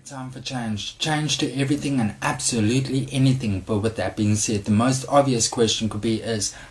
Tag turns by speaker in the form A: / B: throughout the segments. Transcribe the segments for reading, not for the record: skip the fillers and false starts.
A: Time for change. Change to everything and absolutely anything. But with that being said, the most obvious question could be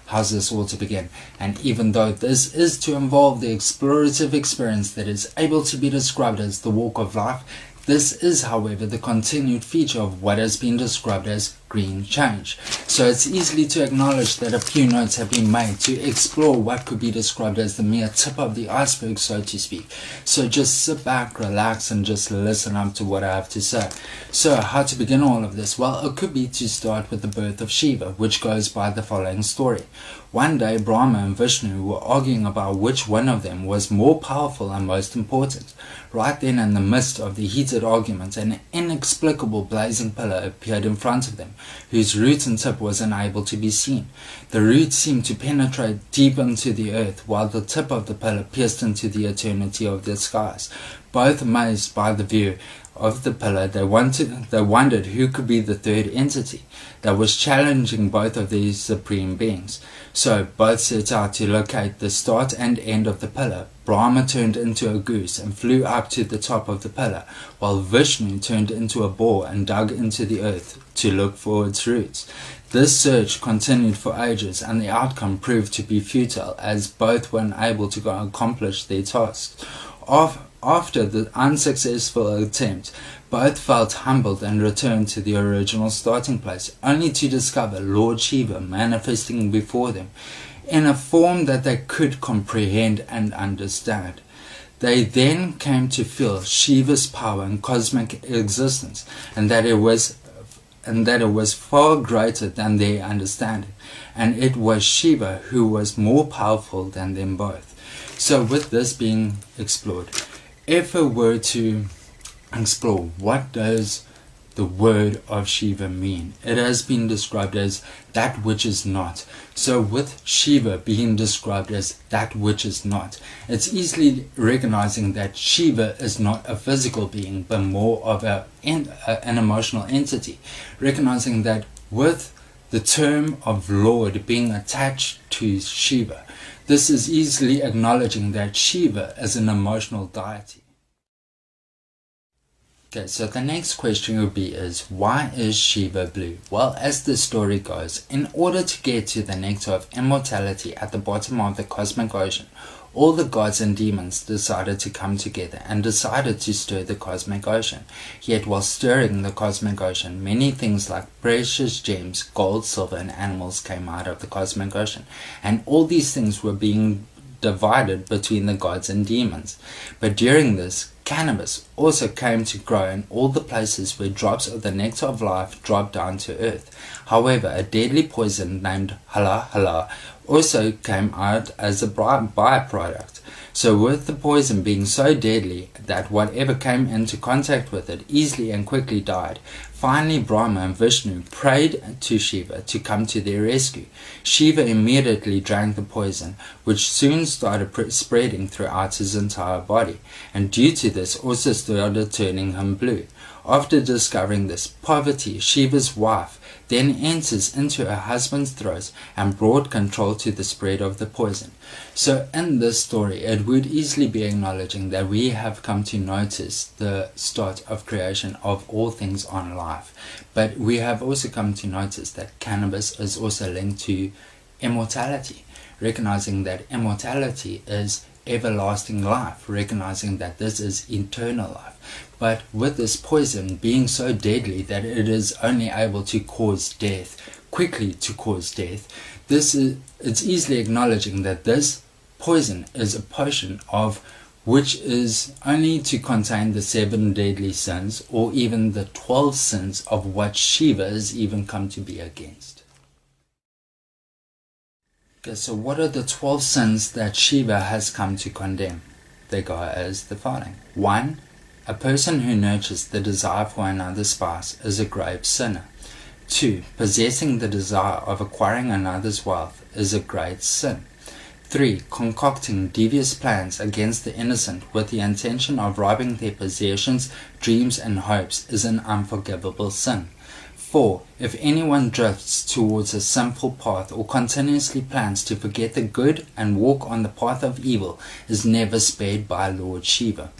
A: how's this all to begin? And even though this is to involve the explorative experience that is able to be described as the walk of life, this is, however, the continued feature of what has been described as green change. So it's easily to acknowledge that a few notes have been made to explore what could be described as the mere tip of the iceberg, so to speak. So just sit back, relax, and just listen up to what I have to say. So how to begin all of this? Well, it could be to start with the birth of Shiva, which goes by the following story. One day, Brahma and Vishnu were arguing about which one of them was more powerful and most important. Right then, in the midst of the heated argument, an inexplicable blazing pillar appeared in front of them, whose root and tip was unable to be seen. The root seemed to penetrate deep into the earth, while the tip of the pillar pierced into the eternity of the skies. Both amazed by the view of the pillar, they wondered who could be the third entity that was challenging both of these supreme beings. So both set out to locate the start and end of the pillar. Brahma turned into a goose and flew up to the top of the pillar, while Vishnu turned into a boar and dug into the earth to look for its roots. This search continued for ages, and the outcome proved to be futile, as both were unable to accomplish their tasks. After the unsuccessful attempt, both felt humbled and returned to the original starting place, only to discover Lord Shiva manifesting before them in a form that they could comprehend and understand. They then came to feel Shiva's power and cosmic existence, and that it was far greater than their understanding, and it was Shiva who was more powerful than them both. So with this being explored, if we were to explore what does the word of Shiva mean, it has been described as that which is not. So with Shiva being described as that which is not, it's easily recognizing that Shiva is not a physical being but more of an emotional entity, recognizing that with the term of Lord being attached to Shiva, this is easily acknowledging that Shiva is an emotional deity. Okay, so the next question would be why is Shiva blue? Well, as the story goes, in order to get to the nectar of immortality at the bottom of the cosmic ocean, all the gods and demons decided to come together and decided to stir the cosmic ocean. Yet while stirring the cosmic ocean, many things like precious gems, gold, silver, and animals came out of the cosmic ocean. And all these things were being divided between the gods and demons. But during this, cannabis also came to grow in all the places where drops of the nectar of life dropped down to earth. However, a deadly poison named hala hala also came out as a byproduct. So with the poison being so deadly that whatever came into contact with it easily and quickly died, finally Brahma and Vishnu prayed to Shiva to come to their rescue. Shiva immediately drank the poison, which soon started spreading throughout his entire body, and due to this also started turning him blue. After discovering this, Parvati, Shiva's wife, then enters into her husband's throat and brought control to the spread of the poison. So in this story, it would easily be acknowledging that we have come to notice the start of creation of all things on life. But we have also come to notice that cannabis is also linked to immortality, recognizing that immortality is everlasting life, recognizing that this is eternal life. But with this poison being so deadly that it is only able to cause death, quickly to cause death, it's easily acknowledging that this poison is a potion of which is only to contain the 7 deadly sins, or even the 12 sins of what Shiva has even come to be against. Okay, so what are the 12 sins that Shiva has come to condemn? They go as the following. 1. A person who nurtures the desire for another spouse is a grave sinner. 2. Possessing the desire of acquiring another's wealth is a great sin. 3. Concocting devious plans against the innocent with the intention of robbing their possessions, dreams, and hopes is an unforgivable sin. 4. If anyone drifts towards a sinful path or continuously plans to forget the good and walk on the path of evil is never spared by Lord Shiva.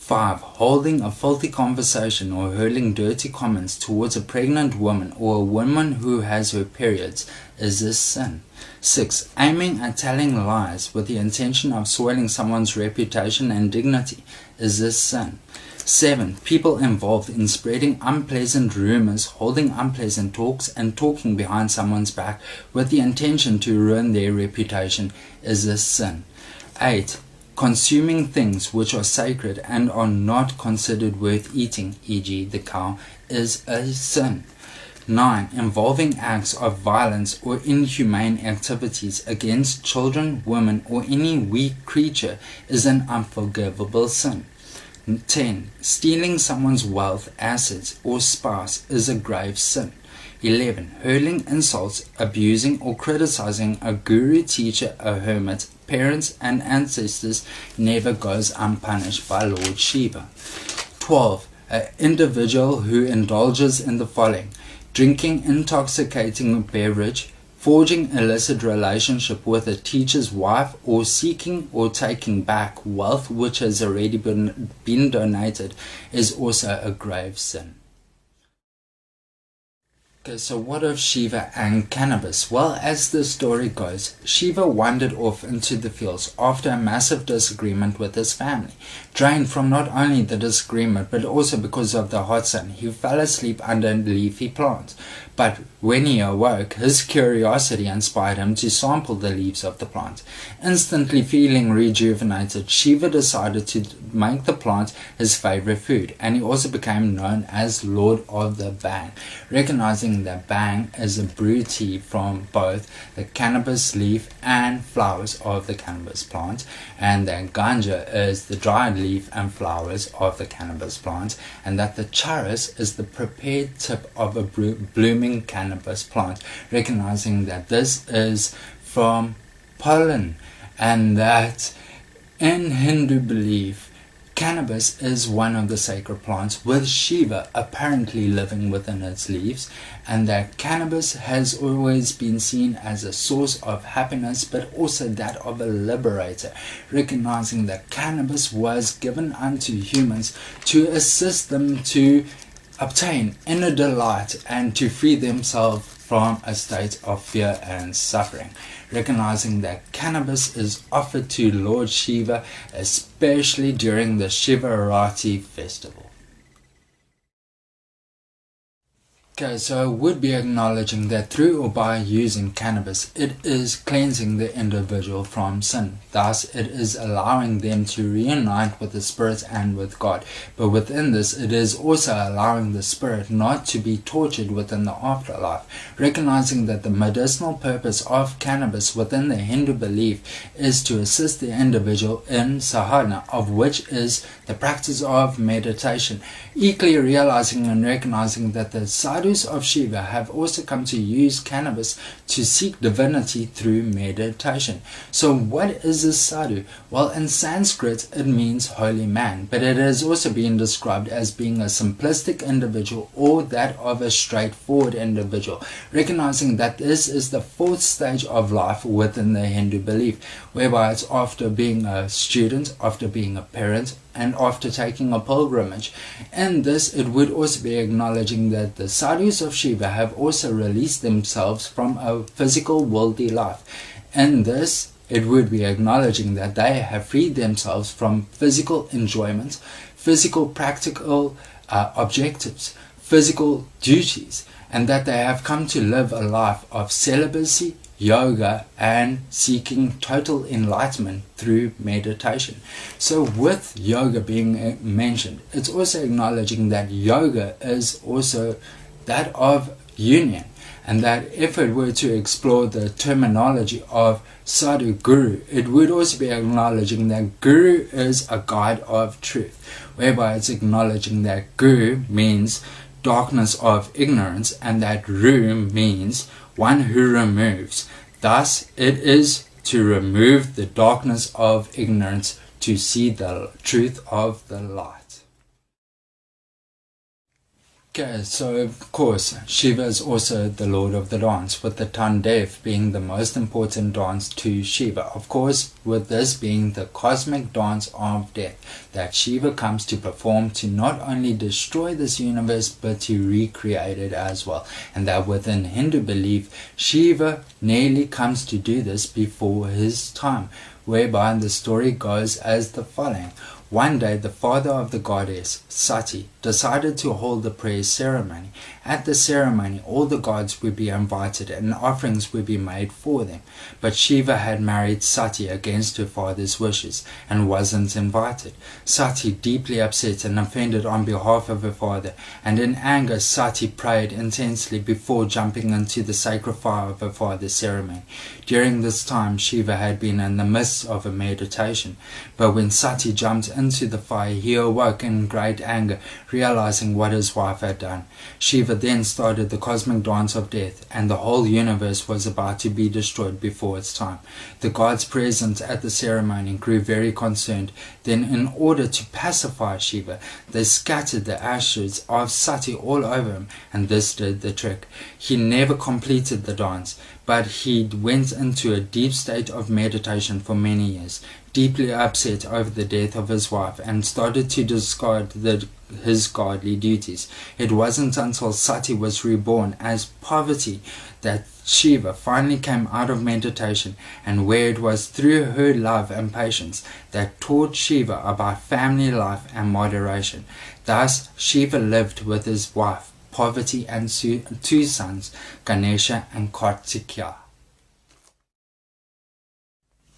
A: 5. Holding a filthy conversation or hurling dirty comments towards a pregnant woman or a woman who has her periods is a sin. 6. Aiming at telling lies with the intention of soiling someone's reputation and dignity is a sin. 7. People involved in spreading unpleasant rumors, holding unpleasant talks, and talking behind someone's back with the intention to ruin their reputation is a sin. 8. Consuming things which are sacred and are not considered worth eating, e.g. the cow, is a sin. 9. Involving acts of violence or inhumane activities against children, women, or any weak creature is an unforgivable sin. 10. Stealing someone's wealth, assets, or spouse is a grave sin. 11. Hurling insults, abusing or criticizing a guru, teacher, a hermit, parents, and ancestors never goes unpunished by Lord Shiva. 12. An individual who indulges in the following: drinking intoxicating beverage, forging illicit relationship with a teacher's wife, or seeking or taking back wealth which has already been donated is also a grave sin. Okay, so what of Shiva and cannabis? Well, as the story goes, Shiva wandered off into the fields after a massive disagreement with his family. Drained from not only the disagreement but also because of the hot sun, he fell asleep under leafy plants. But when he awoke, his curiosity inspired him to sample the leaves of the plant. Instantly feeling rejuvenated, Shiva decided to make the plant his favorite food, and he also became known as Lord of the Bang, recognizing that Bang is a brewed tea from both the cannabis leaf and flowers of the cannabis plant, and that ganja is the dried leaf and flowers of the cannabis plant, and that the charas is the prepared tip of a blooming cannabis plant, recognizing that this is from pollen, and that in Hindu belief cannabis is one of the sacred plants, with Shiva apparently living within its leaves, and that cannabis has always been seen as a source of happiness but also that of a liberator, recognizing that cannabis was given unto humans to assist them to obtain inner delight and to free themselves from a state of fear and suffering, recognizing that cannabis is offered to Lord Shiva, especially during the Shivarati festival. Okay, so I would be acknowledging that through or by using cannabis, it is cleansing the individual from sin. Thus, it is allowing them to reunite with the spirit and with God. But within this, it is also allowing the spirit not to be tortured within the afterlife, recognizing that the medicinal purpose of cannabis within the Hindu belief is to assist the individual in sadhana, of which is the practice of meditation, equally realizing and recognizing that the sadhus of Shiva have also come to use cannabis to seek divinity through meditation. So what is a sadhu? Well, in Sanskrit it means holy man, but it has also been described as being a simplistic individual or that of a straightforward individual, recognizing that this is the fourth stage of life within the Hindu belief, whereby it's after being a student, after being a parent, and after taking a pilgrimage. In this, it would also be acknowledging that the sadhus of Shiva have also released themselves from a physical worldly life. In this, it would be acknowledging that they have freed themselves from physical enjoyments, physical practical objectives, physical duties, and that they have come to live a life of celibacy, yoga, and seeking total enlightenment through meditation. So with yoga being mentioned, it's also acknowledging that yoga is also that of union, and that if it were to explore the terminology of sadhu guru, it would also be acknowledging that guru is a guide of truth, whereby it's acknowledging that guru means darkness of ignorance, and that ru means one who removes. Thus, it is to remove the darkness of ignorance to see the truth of the light. Okay, so of course, Shiva is also the lord of the dance, with the Tandev being the most important dance to Shiva. Of course, with this being the cosmic dance of death that Shiva comes to perform to not only destroy this universe, but to recreate it as well. And that within Hindu belief, Shiva nearly comes to do this before his time, whereby the story goes as the following. One day, the father of the goddess, Sati, decided to hold the prayer ceremony. At the ceremony, all the gods would be invited and offerings would be made for them. But Shiva had married Sati against her father's wishes and wasn't invited. Sati, deeply upset and offended on behalf of her father, and in anger, Sati prayed intensely before jumping into the sacred fire of her father's ceremony. During this time, Shiva had been in the midst of a meditation, but when Sati jumped into the fire, he awoke in great anger, realizing what his wife had done. Shiva then started the cosmic dance of death, and the whole universe was about to be destroyed before its time. The gods present at the ceremony grew very concerned. Then, in order to pacify Shiva, they scattered the ashes of Sati all over him, and this did the trick. He never completed the dance, but he went into a deep state of meditation for many years, deeply upset over the death of his wife, and started to discard his godly duties. It wasn't until Sati was reborn as Parvati that Shiva finally came out of meditation, and where it was through her love and patience that taught Shiva about family life and moderation. Thus, Shiva lived with his wife, Parvati, and two sons, Ganesha and Kartikeya.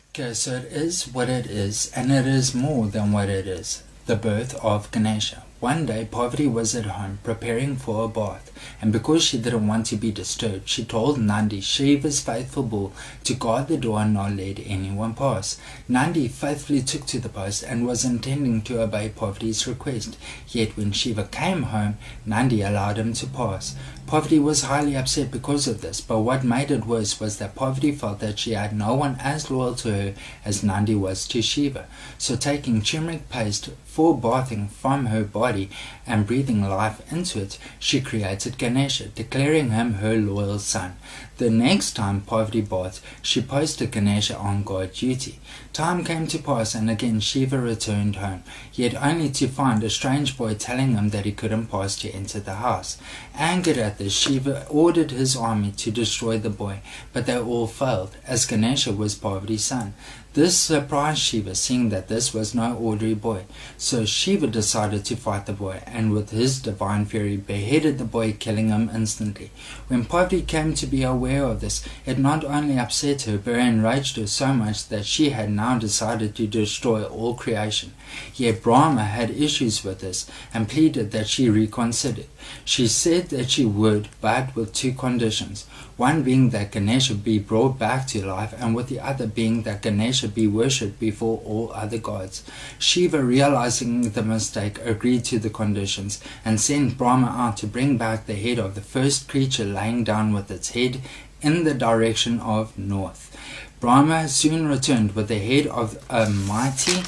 A: Okay, so it is what it is, and it is more than what it is. The birth of Ganesha. One day, Parvati was at home preparing for a bath, and because she didn't want to be disturbed, she told Nandi, Shiva's faithful bull, to guard the door and not let anyone pass. Nandi faithfully took to the post and was intending to obey Parvati's request. Yet when Shiva came home, Nandi allowed him to pass. Parvati was highly upset because of this, but what made it worse was that Parvati felt that she had no one as loyal to her as Nandi was to Shiva. So taking turmeric paste for bathing from her body and breathing life into it, she created Ganesha, declaring him her loyal son. The next time Parvati bathed, she posted Ganesha on guard duty. Time came to pass, and again Shiva returned home, yet only to find a strange boy telling him that he couldn't pass to enter the house. Angered at this, Shiva ordered his army to destroy the boy, but they all failed, as Ganesha was Parvati's son. This surprised Shiva, seeing that this was no ordinary boy. So Shiva decided to fight the boy, and with his divine fury beheaded the boy, killing him instantly. When Parvati came to be aware of this, it not only upset her, but enraged her so much that she had now decided to destroy all creation. Yet Brahma had issues with this, and pleaded that she reconsider. She said that she would, but with two conditions. One being that Ganesha be brought back to life, and with the other being that Ganesha be worshipped before all other gods. Shiva, realizing the mistake, agreed to the conditions and sent Brahma out to bring back the head of the first creature lying down with its head in the direction of north. Brahma soon returned with the head of a mighty,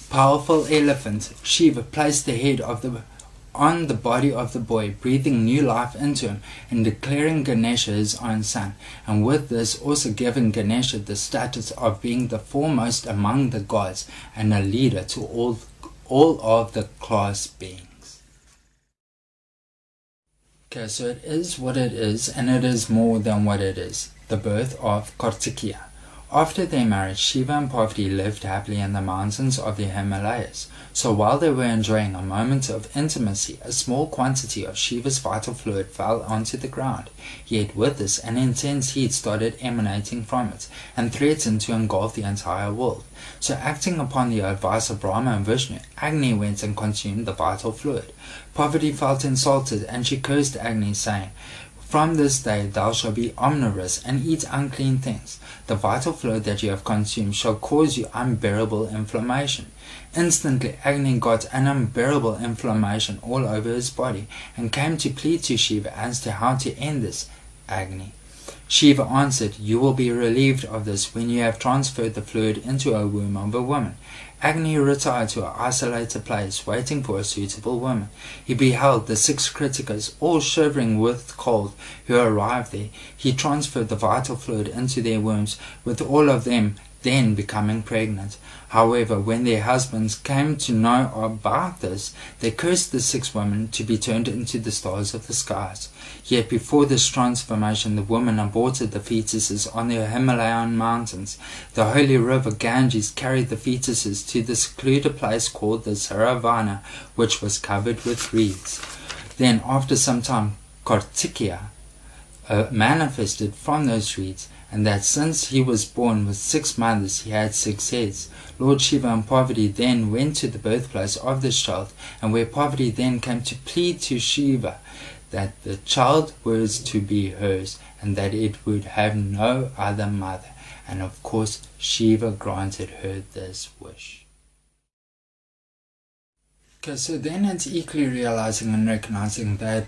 A: powerful elephant. Shiva placed the head on the body of the boy, breathing new life into him and declaring Ganesha his own son, and with this also giving Ganesha the status of being the foremost among the gods and a leader to all of the class beings. Okay, so it is what it is, and it is more than what it is. The birth of Kartikeya. After their marriage, Shiva and Parvati lived happily in the mountains of the Himalayas. So while they were enjoying a moment of intimacy, a small quantity of Shiva's vital fluid fell onto the ground. Yet with this, an intense heat started emanating from it, and threatened to engulf the entire world. So acting upon the advice of Brahma and Vishnu, Agni went and consumed the vital fluid. Parvati felt insulted, and she cursed Agni, saying, "From this day thou shalt be omnivorous and eat unclean things. The vital fluid that you have consumed shall cause you unbearable inflammation." Instantly Agni got an unbearable inflammation all over his body, and came to plead to Shiva as to how to end this. Agni: Shiva answered, "You will be relieved of this when you have transferred the fluid into a womb of a woman." Agni retired to an isolated place, waiting for a suitable woman. He beheld the 6 critics, all shivering with cold, who arrived there. He transferred the vital fluid into their wombs, with all of them then becoming pregnant. However, when their husbands came to know about this, they cursed the 6 women to be turned into the stars of the skies. Yet before this transformation, the women aborted the fetuses on the Himalayan mountains. The holy river Ganges carried the fetuses to the secluded place called the Saravana, which was covered with reeds. Then, after some time, Kartikeya manifested from those reeds, and that since he was born with 6 mothers, he had 6 heads. Lord Shiva and Parvati then went to the birthplace of this child, and where Parvati then came to plead to Shiva that the child was to be hers, and that it would have no other mother. And of course, Shiva granted her this wish. Okay, so then it's equally realizing and recognizing that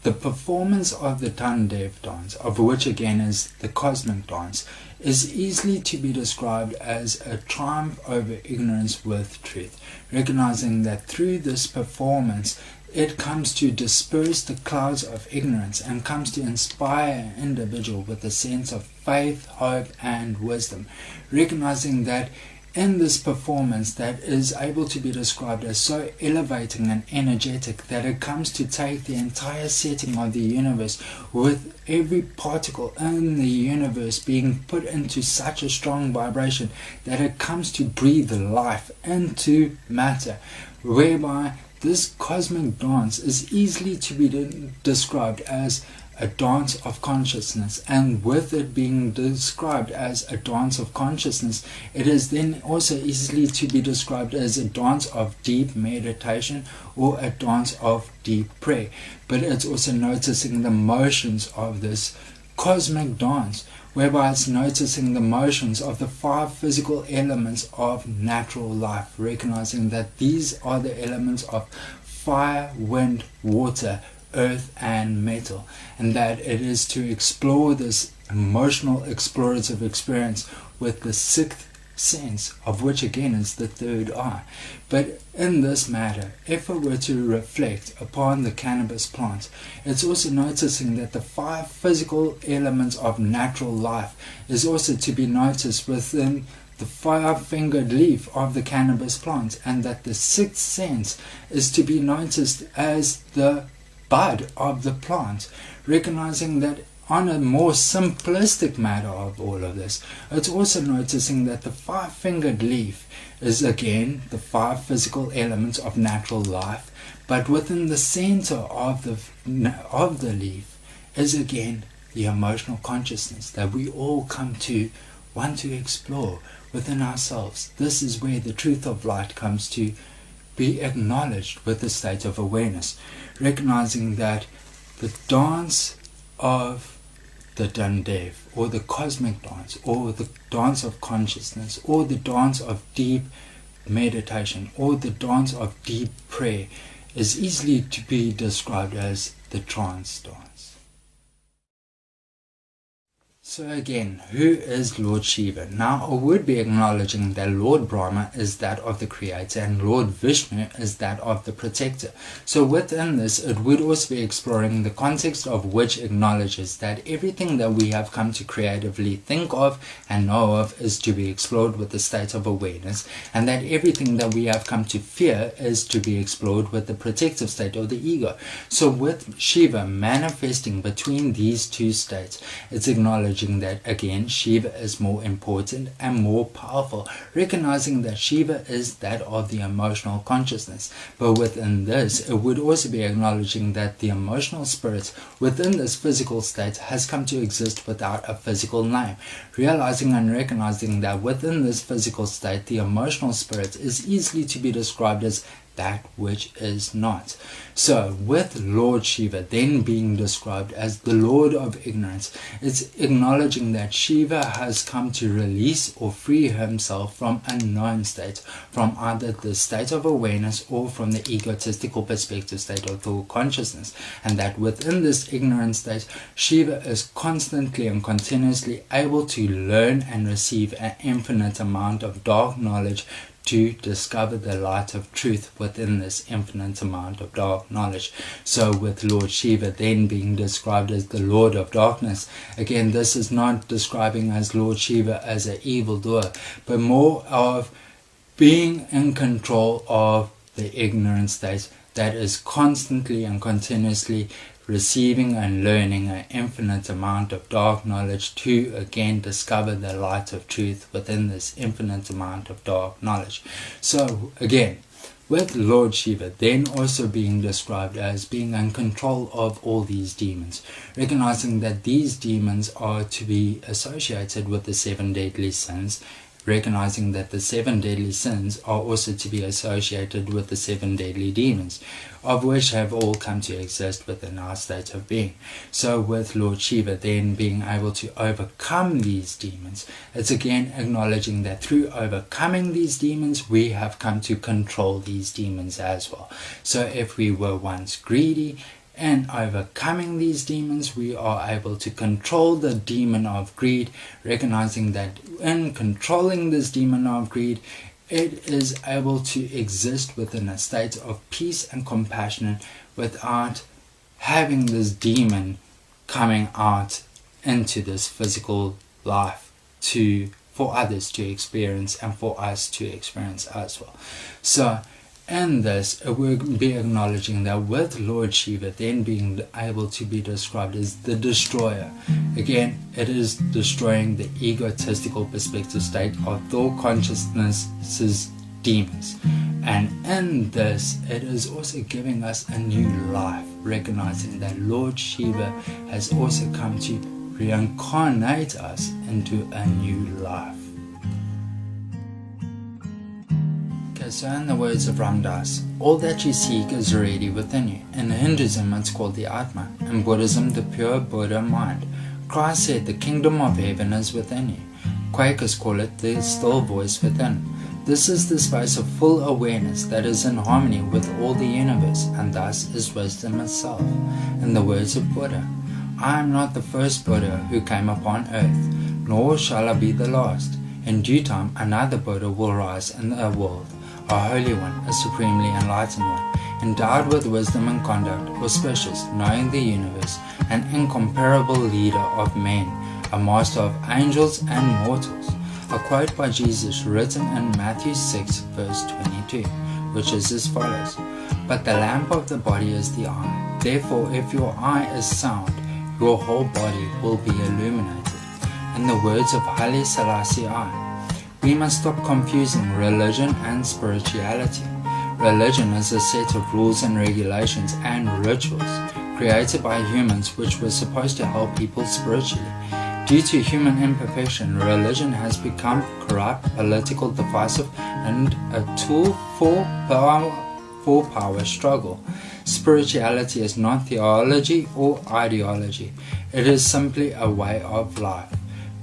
A: the performance of the Tandev dance, of which again is the cosmic dance, is easily to be described as a triumph over ignorance with truth, recognizing that through this performance it comes to disperse the clouds of ignorance and comes to inspire an individual with a sense of faith, hope and wisdom, recognizing that in this performance that is able to be described as so elevating and energetic that it comes to take the entire setting of the universe, with every particle in the universe being put into such a strong vibration that it comes to breathe life into matter, whereby this cosmic dance is easily to be described as a dance of consciousness, and with it being described as a dance of consciousness, it is then also easily to be described as a dance of deep meditation or a dance of deep prayer. But it's also noticing the motions of this cosmic dance, whereby it's noticing the motions of the 5 physical elements of natural life, recognizing that these are the elements of fire, wind, water, earth and metal, and that it is to explore this emotional explorative experience with the 6th sense, of which again is the 3rd eye. But in this matter, if it were to reflect upon the cannabis plant, it's also noticing that the 5 physical elements of natural life is also to be noticed within the 5-fingered leaf of the cannabis plant, and that the 6th sense is to be noticed as the bud of the plant, recognizing that on a more simplistic matter of all of this, it's also noticing that the 5-fingered leaf is again the 5 physical elements of natural life, but within the center of the leaf is again the emotional consciousness that we all come to want to explore within ourselves. This is where the truth of light comes to be acknowledged with the state of awareness, recognizing that the dance of the Dandev, or the cosmic dance, or the dance of consciousness, or the dance of deep meditation, or the dance of deep prayer, is easily to be described as the trance dance. So again, who is Lord Shiva? Now I would be acknowledging that Lord Brahma is that of the creator and Lord Vishnu is that of the protector. So within this, it would also be exploring the context of which acknowledges that everything that we have come to creatively think of and know of is to be explored with the state of awareness, and that everything that we have come to fear is to be explored with the protective state of the ego. So with Shiva manifesting between these 2 states, it's acknowledging that again Shiva is more important and more powerful, recognizing that Shiva is that of the emotional consciousness. But within this, it would also be acknowledging that the emotional spirit within this physical state has come to exist without a physical name, realizing and recognizing that within this physical state, the emotional spirit is easily to be described as that which is not. So with Lord Shiva then being described as the Lord of Ignorance, it's acknowledging that Shiva has come to release or free himself from unknown states, from either the state of awareness or from the egotistical perspective state of thought consciousness, and that within this ignorant state, Shiva is constantly and continuously able to learn and receive an infinite amount of dark knowledge to discover the light of truth within this infinite amount of dark knowledge. So with Lord Shiva then being described as the Lord of Darkness, again, this is not describing as Lord Shiva as an evildoer, but more of being in control of the ignorant state that is constantly and continuously receiving and learning an infinite amount of dark knowledge to again discover the light of truth within this infinite amount of dark knowledge. So again, with Lord Shiva then also being described as being in control of all these demons, recognizing that these demons are to be associated with the 7 deadly sins, recognizing that the 7 deadly sins are also to be associated with the 7 deadly demons, of which have all come to exist within our state of being. So with Lord Shiva then being able to overcome these demons, it's again acknowledging that through overcoming these demons, we have come to control these demons as well. So if we were once greedy, and overcoming these demons, we are able to control the demon of greed, recognizing that in controlling this demon of greed, it is able to exist within a state of peace and compassion without having this demon coming out into this physical life for others to experience and for us to experience as well. So in this, it will be acknowledging that with Lord Shiva then being able to be described as the destroyer. Again, it is destroying the egotistical perspective state of thought consciousness's demons. And in this, it is also giving us a new life, recognizing that Lord Shiva has also come to reincarnate us into a new life. So in the words of Ramdas, all that you seek is already within you. In Hinduism it's called the Atma, in Buddhism the pure Buddha mind. Christ said the kingdom of heaven is within you. Quakers call it the still voice within. This is the space of full awareness that is in harmony with all the universe, and thus is wisdom itself. In the words of Buddha, I am not the first Buddha who came upon earth, nor shall I be the last. In due time another Buddha will rise in the world, a holy one, a supremely enlightened one, endowed with wisdom and conduct, auspicious, knowing the universe, an incomparable leader of men, a master of angels and mortals. A quote by Jesus written in Matthew 6 verse 22, which is as follows: But the lamp of the body is the eye. Therefore, if your eye is sound, your whole body will be illuminated. In the words of Haile Selassie I, we must stop confusing religion and spirituality. Religion is a set of rules and regulations and rituals created by humans which were supposed to help people spiritually. Due to human imperfection, religion has become corrupt, political, divisive, and a tool for power struggle. Spirituality is not theology or ideology. It is simply a way of life,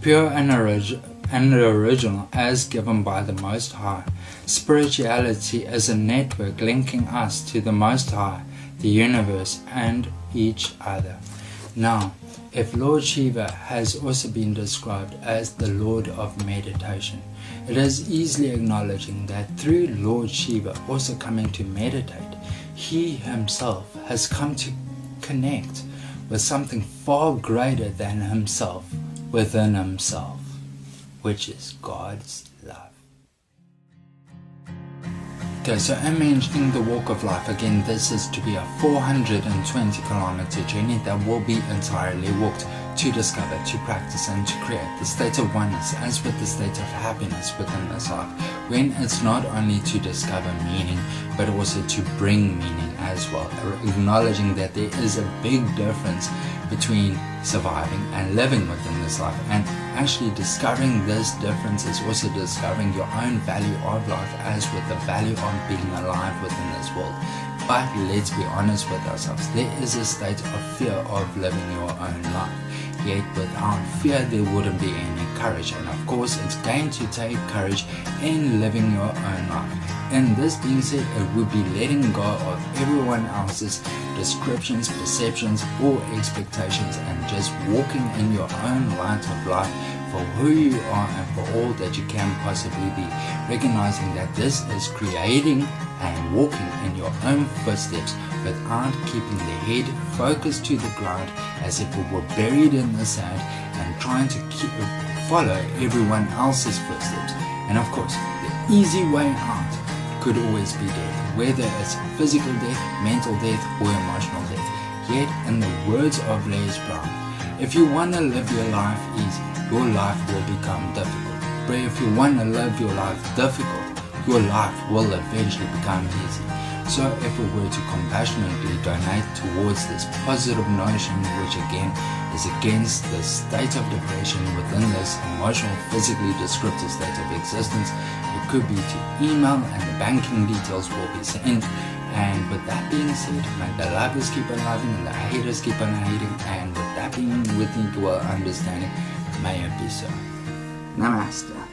A: pure and original as given by the Most High. Spirituality is a network linking us to the Most High, the universe, and each other. Now, if Lord Shiva has also been described as the Lord of Meditation, it is easily acknowledging that through Lord Shiva also coming to meditate, he himself has come to connect with something far greater than himself within himself, which is God's love. Okay, so in mentioning the walk of life, again, this is to be a 420-kilometer journey that will be entirely walked to discover, to practice, and to create the state of oneness as with the state of happiness within this life, when it's not only to discover meaning, but also to bring meaning as well, acknowledging that there is a big difference between surviving and living within this life, and actually discovering this difference is also discovering your own value of life, as with the value of being alive within this world. But let's be honest with ourselves, there is a state of fear of living your own life. Yet without fear there wouldn't be any courage, and of course it's going to take courage in living your own life. And this being said, it would be letting go of everyone else's descriptions, perceptions or expectations, and just walking in your own light of life for who you are and for all that you can possibly be, recognizing that this is creating and walking in your own footsteps without keeping the head focused to the ground as if it were buried in the sand, and trying to follow everyone else's footsteps. And of course, the easy way out could always be death, whether it's physical death, mental death or emotional death. Yet in the words of Les Brown, if you want to live your life easy, your life will become difficult. But if you want to live your life difficult, your life will eventually become easy. So if we were to compassionately donate towards this positive notion, which again is against the state of depression within this emotional, physically descriptive state of existence, it could be to email, and the banking details will be sent. And with that being said, may the lovers keep on loving and the haters keep on hating, and with that being with equal understanding, may it be so. Namaste.